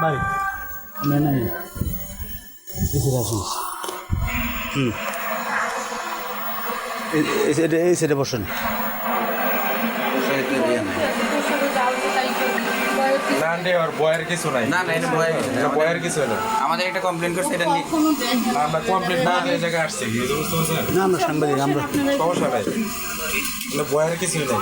ভাই না না এসে আসুন এই সাইডে বসেন। না রে ওর বয়ের কিছু নাই। না না এটা বয়ের এটা বয়ের কিছু না। আমাদের একটা কমপ্লেন করছে এটা নিয়ে আমরা কমপ্লিট না এই জায়গায় আসছি বুঝতে পারছেন? না আমরা সাংবাদিক আমরা সমস্যা নাই। মানে বয়ের কিছুই নাই।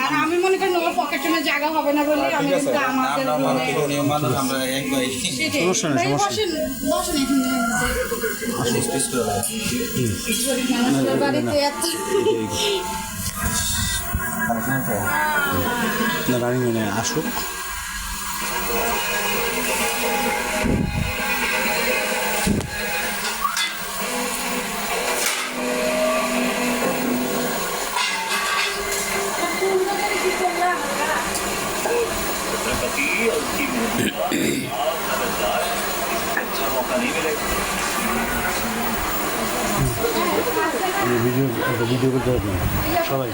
আর আমি মনে করি ওর পকেটে জায়গা হবে না বলে আমি ঠিক আছে। কিন্তু আমাদের আমরা মাননীয় মানুষ আমরা একবার সেটাই। সমস্যা নেই, ভাই, সমস্যা বসেন বসেন এখানে স্পেস করে দেয়। মানুষের বাড়িতে এত না রানিং মানে আসুক। ভিডিও করতে হবে সবাই।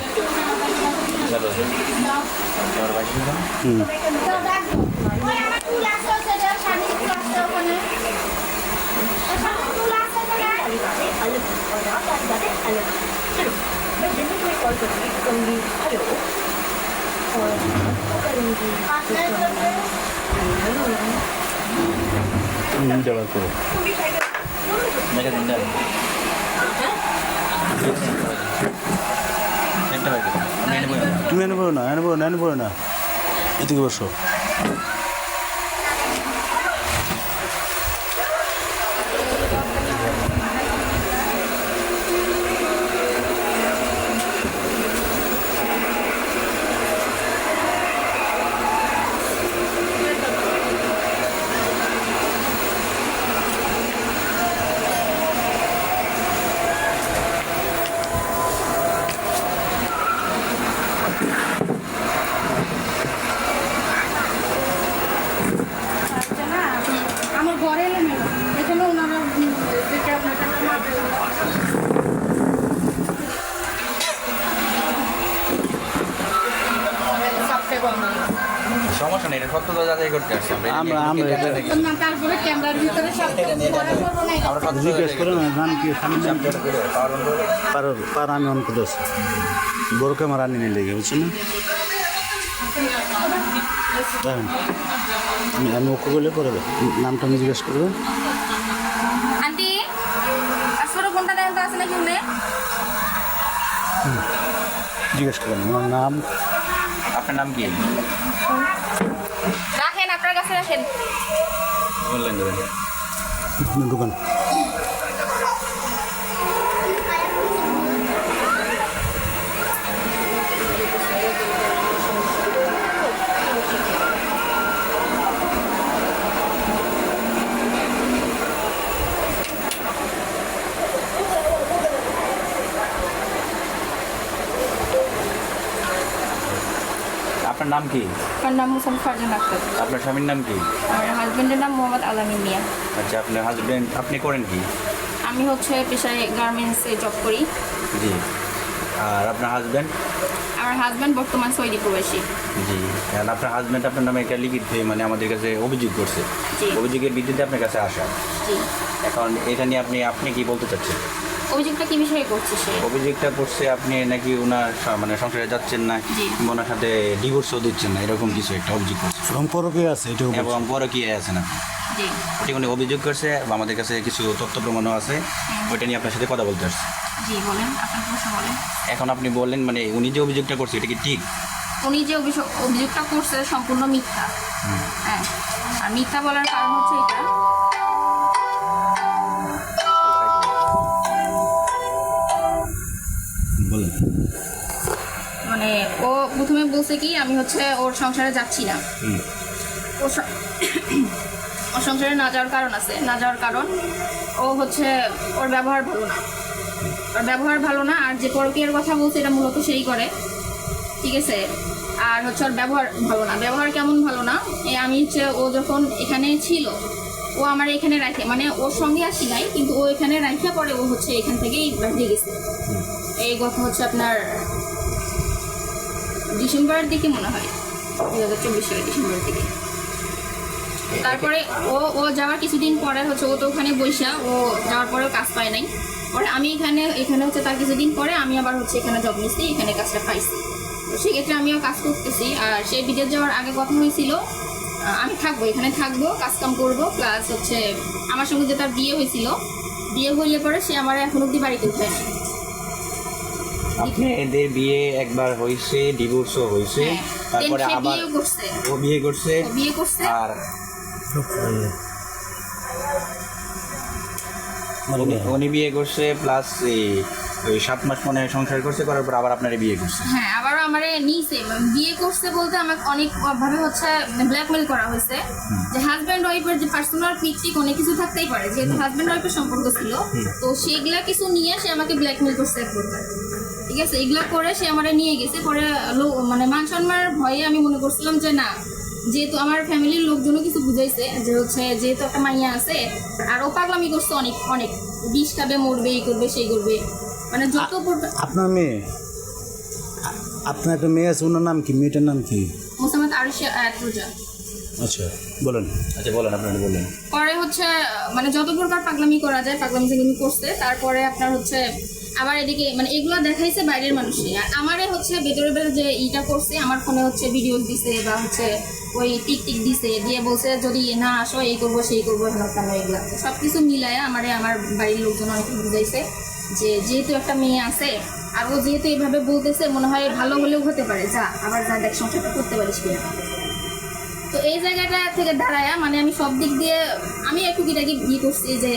জবাব করো তুমি এনেবো না এদিকে বসো। আমার ঘরে এলে মেলো এখানে ওনারা যেটা আপনার সমস্যা নেই এটা সত্যতা যাচাই করতে আসছি আমরা তারপরে ক্যামেরার ভিতরে সব আমরা সত্যতা জিজ্ঞেস যাচাই করে না নাম কি স্বামীর নাম কি? পাওয়ার পার আমি অন করে আছি বড় ক্যামেরা নিয়ে লেগে বুঝছেন না। দেখেন আমি ওকে বলে করে দেব নামটা আমি জিজ্ঞেস করবেন। আন্টি আসলে কোনটা দেন তো আছে নাকি উনি জিজ্ঞেস করবেন আমার নাম আপনার নাম কি রাখেন আপনার কাছে রাখেন বললেন দেবেন দোকান। আপনার নাম কি আমার নাম হোসেন ফারজান আক্তার আপনার স্বামীর নাম কি আমার হাজবেন্ডের নাম মোহাম্মদ আলামিন মিয়া আচ্ছা আপনার হাজবেন্ড আপনি করেন কি আমি হচ্ছে পেশায় গার্মেন্টসে জব করি জি আর আপনার হাজবেন্ড আমার হাজবেন্ড বর্তমান সৌদি প্রবাসী জি আর আপনার হাজবেন্ড আপনার নামে একটা লিখিত মানে আমাদের কাছে অভিযোগ করছে জি। অভিযোগের ভিত্তিতে আপনার কাছে আসা জি এখন এটা নিয়ে আপনি কি বলতে চাচ্ছেন অভিযোগটা কি বিষয়ে করছে সে অভিযোগটা করছে আপনি নাকি ওনার মানে সংসারে যাচ্ছেন না জি। ওনার সাথে ডিভোর্সও দিচ্ছেন না এরকম কিছু একটা অভিযোগ করছে সম্পর্কে আছে এটাও বলছি। এবং বড় কি আছে না জি এটি উনি অভিযোগ করছে বা আমাদের কাছে কিছু তথ্য প্রমাণও আছে ওইটা নিয়ে আপনার সাথে কথা বলতে আসছে জি বলেন আপনার প্রশ্ন বলেন এখন আপনি বললেন মানে উনি যে অভিযোগটা করছে এটা কি ঠিক উনি যে অভিযোগটা করছে সম্পূর্ণ মিথ্যা হ্যাঁ আর মিথ্যা বলার কারণ হচ্ছে এটা বলেন। মানে ও প্রথমে বলছে কি আমি হচ্ছে ওর সংসারে যাচ্ছি না ওর ওর সংসারে না যাওয়ার কারণ আছে না যাওয়ার কারণ ও হচ্ছে ওর ব্যবহার ভালো না ওর ব্যবহার ভালো না আর যে পরকীয়ার কথা বলছে এটা মূলত সেই করে ঠিক আছে আর হচ্ছে ওর ব্যবহার ভালো না ব্যবহার কেমন ভালো না আমি হচ্ছে ও যখন এখানে ছিল ও আমার এখানে রাখে মানে ওর সঙ্গে আসি নাই কিন্তু ও এখানে রাখা পরে ও হচ্ছে এখান থেকেই বেরিয়ে গেছে এই কথা হচ্ছে আপনার ডিসেম্বরের দিকে মনে হয় 2024 সালের ডিসেম্বরের দিকে তারপরে ও যাওয়ার কিছুদিন পরে হচ্ছে ও তো ওখানে বৈশা ও যাওয়ার পরেও কাজ পায় নাই। পরে আমি এখানে হচ্ছে তার কিছুদিন পরে আমি আবার হচ্ছে এখানে জব নিচ্ছি, এখানে কাজটা পাইছি। তো সেক্ষেত্রে আমিও কাজ করতেছি। আর সে বিদেশ যাওয়ার আগে কথা হয়েছিল আমি থাকবো, এখানে থাকবো, কাজকাম করবো, প্লাস হচ্ছে আমার সঙ্গে যে তার বিয়ে হয়েছিল, বিয়ে হইলে পরে সে আমার এখন অব্দি বাড়িতে উঠে না। আপনি এদের বিয়ে একবার হয়েছে, ডিভোর্সও হয়েছে, হ্যাঁ, তারপরে সে আবার বিয়েও করছে, ও বিয়ে করছে, ও বিয়ে করছে। আর উনি বিয়ে করছে প্লাস ওই 7 মাস মনে হয় সংসার করছে, করার পর আবার আপনারা বিয়ে করছে। হ্যাঁ, আবারও আমারে নিয়েছে, বিয়ে করছে বলতে আমাকে অনেক ভাবে হচ্ছে ব্ল্যাকমেল করা হয়েছে যে হাজব্যান্ড ওয়াইফের যে পার্সোনাল পিকটিক অনেক কিছু থাকতেই পারে, যেহেতু হাজব্যান্ড ওয়াইফের সম্পর্ক ছিল, তো সেগুলা কিছু নিয়ে সে আমাকে ব্ল্যাকমেল করছে এক প্রকার। ঠিক আছে, এগুলা করে সে আমারে নিয়ে গেছে। পরে মানে মান সম্মানের ভয়ে আমি মনে করছিলাম যে না, যেহেতু আমার ফ্যামিলির লোকজনও কিছু বুঝাইছে যে হচ্ছে যেহেতু একটা মাইয়া আছে আর ও পাগলামি করছে অনেক অনেক, বিষ খাবে, মরবে, এই করবে সেই করবে, মানে যত আপনার মেয়ে, আপনার একটা মেয়ে আছে, ওনার নাম কি, মেয়েটার নাম কি? মোসাম্মদ আরিশা আয়াতুজা। আচ্ছা বলেন। আচ্ছা বলেন, আপনারা বলেন। পরে হচ্ছে মানে যত প্রকার পাগলামি করা যায় পাগলামি সেগুলো করছে। তারপরে আপনার হচ্ছে আবার এদিকে মানে এগুলো দেখাইছে বাইরের মানুষে, আর আমারে হচ্ছে ভেতরে ভেতরে যে ইটা করছে, আমার ফোনে হচ্ছে ভিডিও দিছে বা হচ্ছে ওই টিক দিছে, দিয়ে বলছে যদি না আসো এই করবো সেই করবো, কেন এগুলো সব কিছু মিলায় আমার বাড়ির লোকজন অনেক বুঝাইছে যে যেহেতু একটা মেয়ে আছে আর ও যেহেতু এইভাবে বলতেছে, মনে হয় ভালো হলেও হতে পারে, যা আবার যা দেখ সংসারটা করতে পারিস কিনা। তো এই জায়গাটা থেকে দাঁড়ায় মানে আমি সব দিক দিয়ে আমি একটু কিটাকি করছি যে